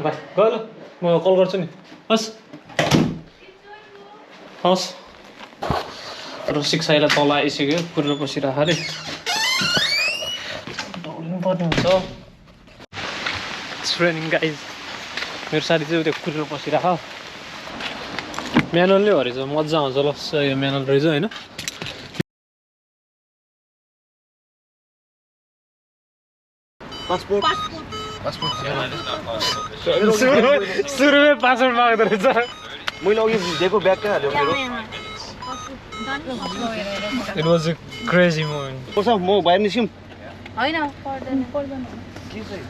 भाइ गयो ल म कल गर्छु नि हस् हस् रसिक साइलाई तल आइसक्यो कुरेर बसिरहेको अरे दौडिनु पर्ने हुन्छ ट्रेनिङ गाइज मेरो साथी चाहिँ त्यो कुरेर बसिरहेको म्यानुअलले हो रहेछ मजा आउँछ ल यो म्यानुअल रहेछ होइन सुरुमै पासपोर्ट माग्दो रहेछ मैले अघि दिएको ब्याग कहाँ हाल्यो मेरो It was a crazy moment. पर्छ म बाहिर निस्क्यौँ हैन पर्दैन के चाहिँ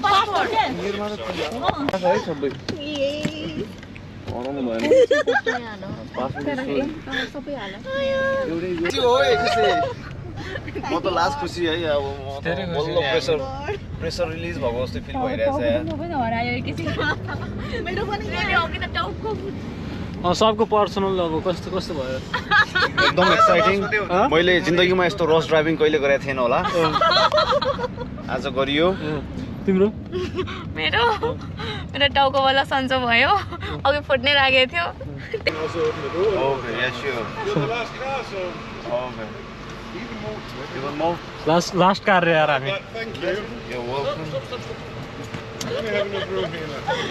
पासपोर्ट है सबै हराउनु भएन सबै हाल एउटै हो एकैछिन म त लास्ट खुसी है अब म बल्ल प्रेसर रिलिज भएको जस्तो फिल भइरहेछ यार पनि हरायो एकैछिन मेरो पनि अघि त टाउको सबको पर्सनल अब कस्तो कस्तो भयो एकदम एक्साइटिङ मैले जिन्दगीमा यस्तो रस ड्राइभिङ कहिले गरेको थिएन होला आज गरियो तिम्रो मेरो टाउकोवाला सन्चो भयो अघि फुट्नै लागेको थियो okay yes sure okay even more last कार्य यार हामी you're welcome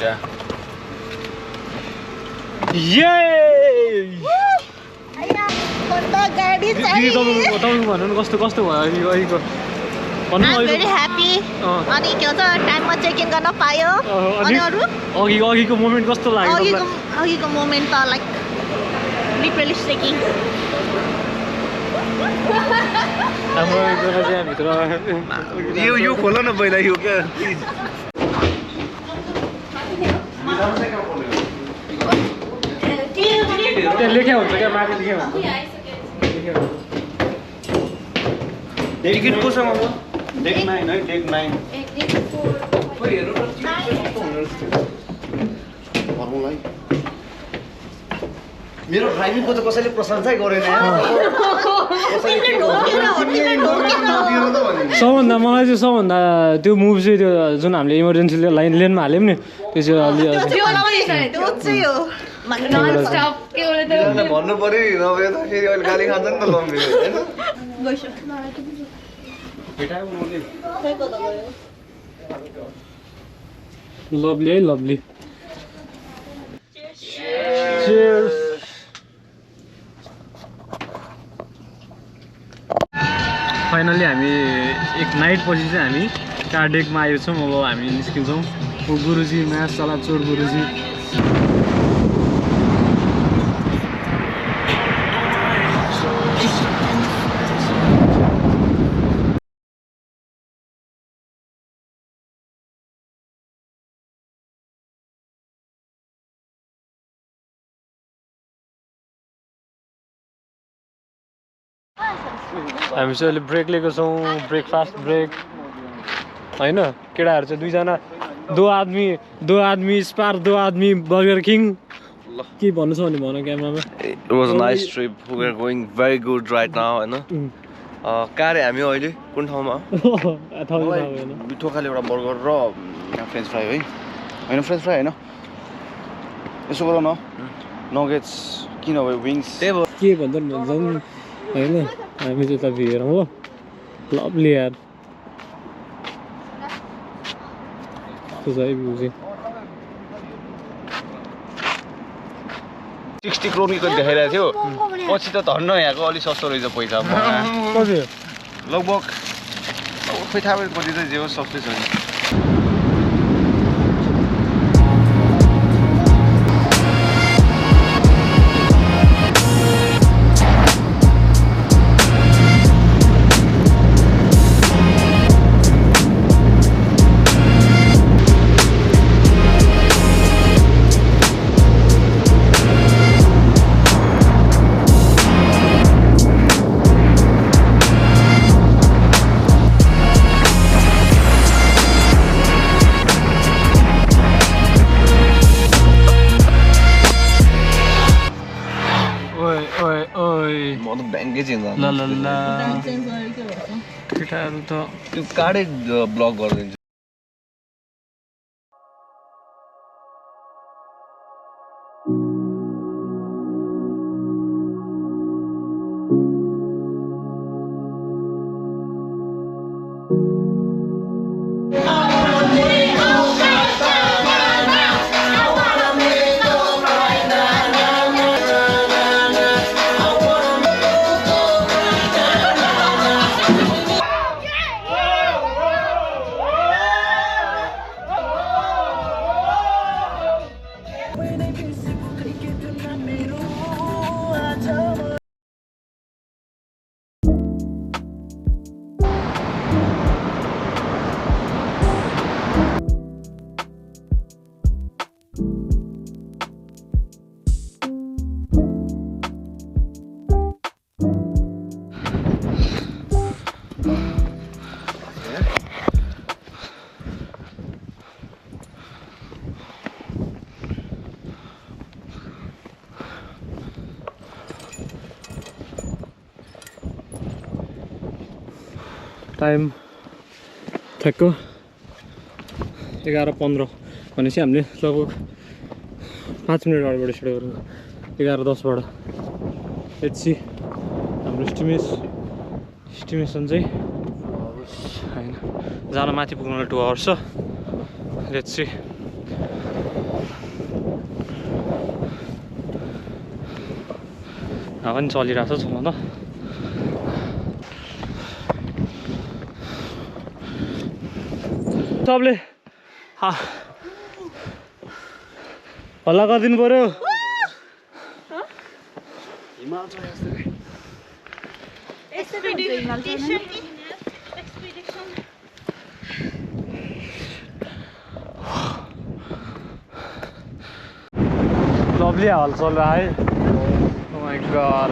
yeah Yay! गाडी तपाईँ भन्नु न कस्तो कस्तो भयो अहिलेको I'm very happy. अनि के भन्छ टाइममा चेक इन गर्न पायो अनि अरु अघिको मोमेन्ट कस्तो लाग्यो अघिको मोमेन्ट त लाइक लिटरली सेकिङ हाम्रो एकजना चाहिँ भित्र यो खोल न पहिला यो क्या त्यहाँ लेख्या हुन्छ क्या माथि लेख्या हुन्छ टिकट कोसँग हो डेक 9 है डेक 9 मेरो ड्राइभिङको त कसैले प्रशंसै गरेन सबभन्दा मलाई चाहिँ सबभन्दा त्यो मुभी चाहिँ त्यो जुन हामीले इमर्जेन्सी लेनमा हाल्यौँ नि त्यो चाहिँ भन्नु पर्यो नभए त फेरि अहिले गाली खान्छ नि त लम्बी लभली है लभली Cheers. फाइनली हामी एक नाइट पछि चाहिँ हामी कार्डेकमा आएछौँ अब हामी निस्किन्छौँ गुरुजी म्यास चला चोर गुरुजी हामी चाहिँ अहिले ब्रेक लिएको छौँ ब्रेकफास्ट ब्रेक होइन केटाहरू चाहिँ दुईजना दो आदमी स्पार दो आदमी बर्गर किङ के भन्नु छ भने भन क्यामेरामा It was a nice trip. We are going very good right now हैन कहाँ रे हामी अहिले कुन ठाउँमा मिठो खाले एउटा बर्गर र फ्रेन्च फ्राई है हैन फ्रेन्च फ्राई हैन यसो गर न नगेट्स किन भयो विङ्स के भन्छ हैन हामी चाहिँ त हेरौँ हो लभली यार त्यो चाहिँ भ्यू चाहिँ 60 करोडको देखाइरहेको थियो पछि त धन्न यहाँको अलि सस्तो रहेछ पैसा कति लगभग खोइ थाहा पछि चाहिँ जे होस् सस्तै छ नि केटाहरू त त्यो कार्डै ब्लक गरिदिन्छ टाइम ठ्याक्क 11:15 भनेपछि हामीले लगभग 5 मिनट अगाडिबाट स्टार्ट गरौँ 11:10बाट लेट्स सी हाम्रो एस्टिमेसन चाहिँ होइन जान माथि पुग्नलाई 2 आवर्स छ लेट्स सी हावा पनि चलिरहेको छ न त सबले हल्ला गरिदिनु पर्यो लभली हाल चल रहा है oh my God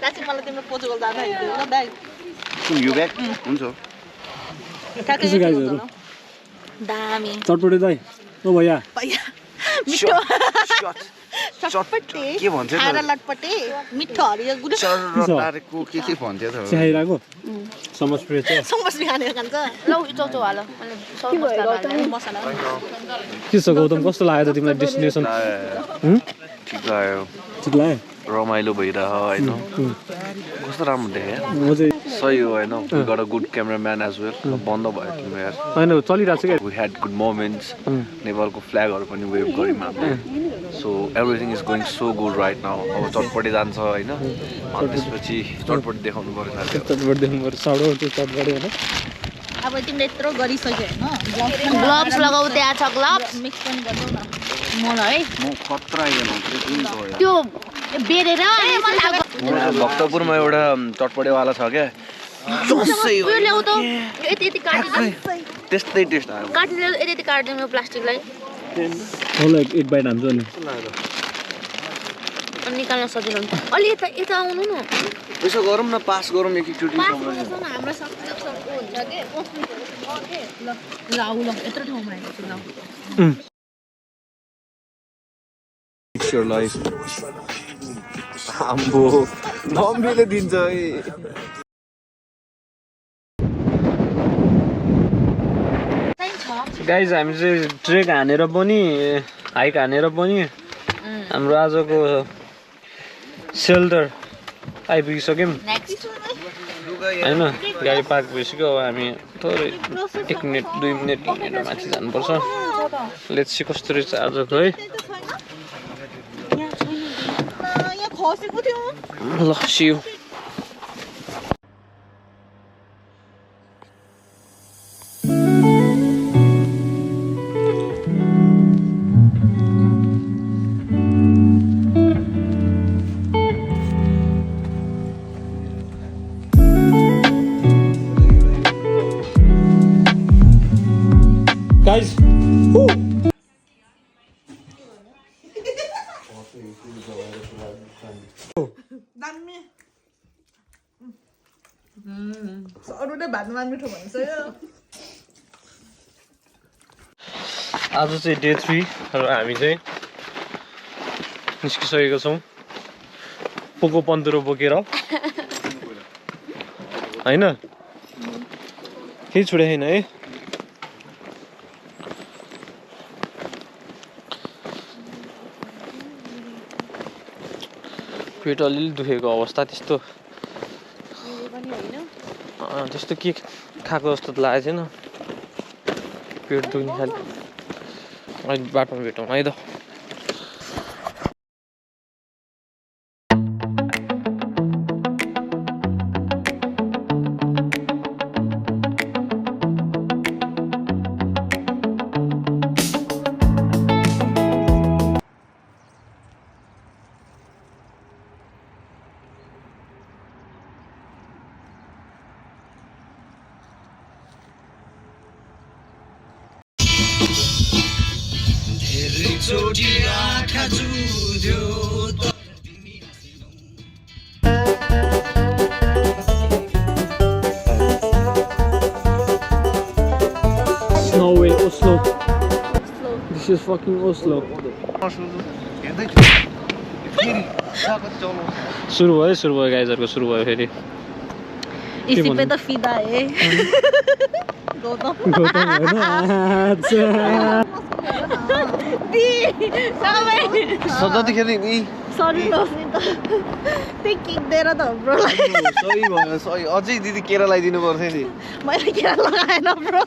Kasih malah tim Portugal जाँदा ल ब्याग यो ब्याग हुन्छ कसो गाइजहरु दामी चटपटे दाइ ओ भैया भैया मिठो चटपटे के भन्छ त खारा लटपटे मिठो हरियो गुड चरटारेको के भन्थ्यो त चिहाइराको समस फ्रेस छ समस खाने खान्छ ल चौचौ हाल मैले सब मसला के छ गौतम कस्तो लाग्यो त तिमीलाई डेस्टिनेसन ठिक लाग्यो ठिक लाग्यो रमाइलो भइरह हैन कस्तो राम्रो देखे म चाहिँ सही हो हैन we got a good cameraman as well बन्द भयो तिम्रो यार हैन चलिरहेको छ के वी ह्याड गुड मोमेन्ट्स नेपालको फ्ल्यागहरु पनि वेभ गर्यौं हामीले so everything is going so good right now अब चटपटे जान्छ हैन अनि त्यसपछि चटपटे देखाउनु पर्छ साथै चटपटे देख्नु पर्छ साडो त्यो चटपटे हैन अब तिमीले यत्रो गरिसक्यो हैन ग्लोभ्स लगाउँदै आछ ग्लोभ्स मिक्स पनि गर्नु न मलाई है म खतरा आइदिनु त्यो बेरेर भक्तपुरमा एउटा चटपटेवाला छ क्या चोसै हो ल्याउ त यति यति काट्दै त्यस्तै टेस्ट आयो काट्ने यति यति काट्दिनु प्लास्टिकलाई होला एक बाइट हान्छ नि अनि निकाल्न सजिलो हुन्छ अलि यता यता आउनु न यसो गरौँ न पास गरौँ एकचोटि हाम्रो सबको हुन्छ के ल आउ ल यत्रो ठाउँमा आएको छु ल It's your life. आम्बो नम्बीले दिन्छ है गाइज हामी चाहिँ ट्रेक हानेर पनि हाइक हानेर पनि हाम्रो आजको सेल्टर आइपुगिसक्यौँ नेक्स्ट होइन गाडी पार्क भइसक्यो अब हामी थोरै 1 मिनट 2 मिनट हिँडेर माथि जानुपर्छ लेट्स सी कस्तो रहेछ आजको है यहाँ खसेको थियो ल सियु Guys, woo! अरूले भातमा मिठो भन्छ आज चाहिँ डे 3 र हामी चाहिँ निस्किसकेको छौँ पोको पन्तुरो बोकेर होइन केही छुटे छैन है पेट अलिअलि दुखेको अवस्था त्यस्तो त्यस्तो के खाएको जस्तो त लागेको छैन पेट दुख्ने खालि अहिले बाटोमा भेटौँ है त Norway, Oslo. This is fucking Oslo. सुरु भयो गाइजहरुको सुरु भयो फेरि इसी पे तो फिदा है गौतम हैन अच्छा दी सबै सधैँखेर नि सरी नसि त त्यही किक दिएर त ब्रो सही भयो सही अझै दिदी केरा लगाइदिनु पर्थ्यो नि मैले केरा लगाएन ब्रो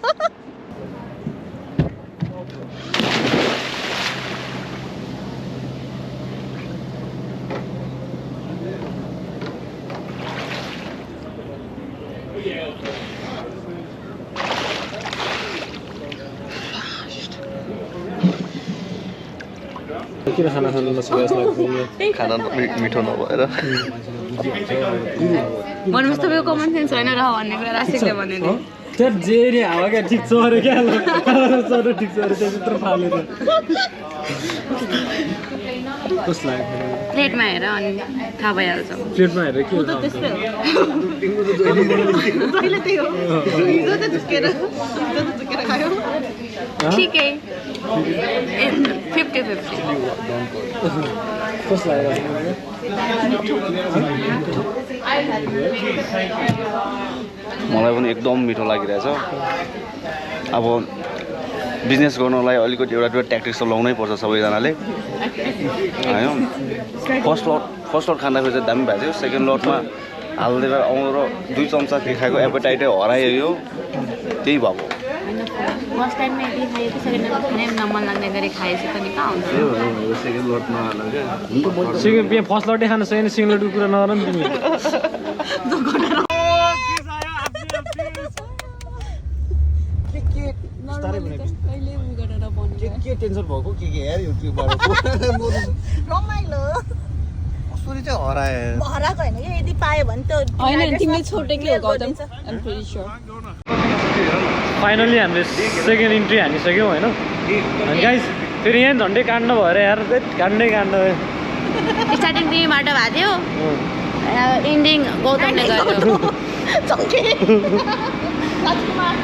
किन खाना खानु नसकेको खाना मिठो नभएर भन्नुहोस् तपाईँको कमन सेन्स छैन र भन्ने कुरा राशिले भन्यो नि त्यो जेरी हावा क्या ठिक छ अरे क्या चर ठिक छ अरे त्यत्रो फालेर कस्तो लाग्यो प्लेटमा हेर अनि थाहा भइहाल्छ प्लेटमा हेरेर के जहिले त्यही हो हिजो त झुकेर खायो ठिकै 50-50 कस्तो लाग्यो मलाई पनि एकदम मिठो लागिरहेछ अब बिजनेस गर्नलाई अलिकति एउटा ट्याक्टिक्स त लाउनै पर्छ सबैजनाले होइन फर्स्ट लट खाँदाखेरि चाहिँ दामी भएको थियो सेकेन्ड लटमा हालिदिएर आउनु र 2 चम्चा खाएको एपेटाइटै हरायो त्यही भएको फर्स्ट टाइममा यदि खाएको सेकेन्ड टाइममा खाने नमन लाग्ने गरी खाएपछि पनि कहाँ हुन्छ सेकेन्ड लटमा सेकेन्ड फर्स्ट लटै खान सकेन सिङ्गल लटको कुरा नगर नि तिमीले के टेन्सन भएको के यार यो रमाइलो कसरी चाहिँ हरायो हराएको होइन कि यदि पायो भने त होइन तिमीले छोडेकै हो Gautam I'm pretty sure finally हामीले सेकेन्ड इन्ट्री हानिसक्यौँ होइन अनि गाइस फेरि यहाँ झन्डै काट्न भएर यार काट्नै भयो स्टार्टिङ तिमी बाटो भएको थियो इन्डिङ गौतमले गर्यो चौके राजकुमार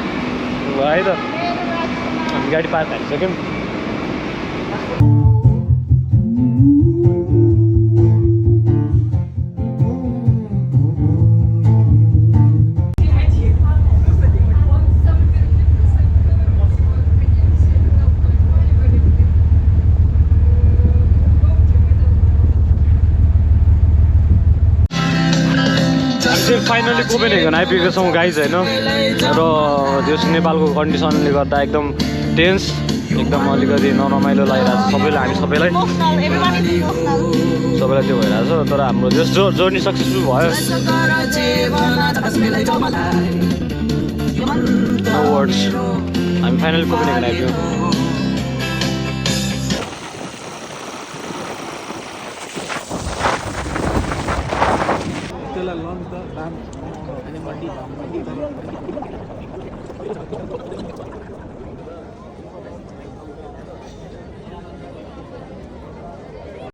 भयो है त हामी गाडी पार्क हानिसक्यौँ चाहिँ फाइनली कोपेनहेगन आइपुगेको छौँ गाइज होइन र त्यस नेपालको कन्डिसनले गर्दा एकदम टेन्स एकदम अलिकति नरमाइलो लागिरहेको छ सबैलाई हामी सबैलाई सबैलाई त्यो भइरहेको छ तर हाम्रो जस जर्नी सक्सेसफुल भयो नो वर्ड्स हामी फाइनली कोपेनहेगन आइपुग्यौँ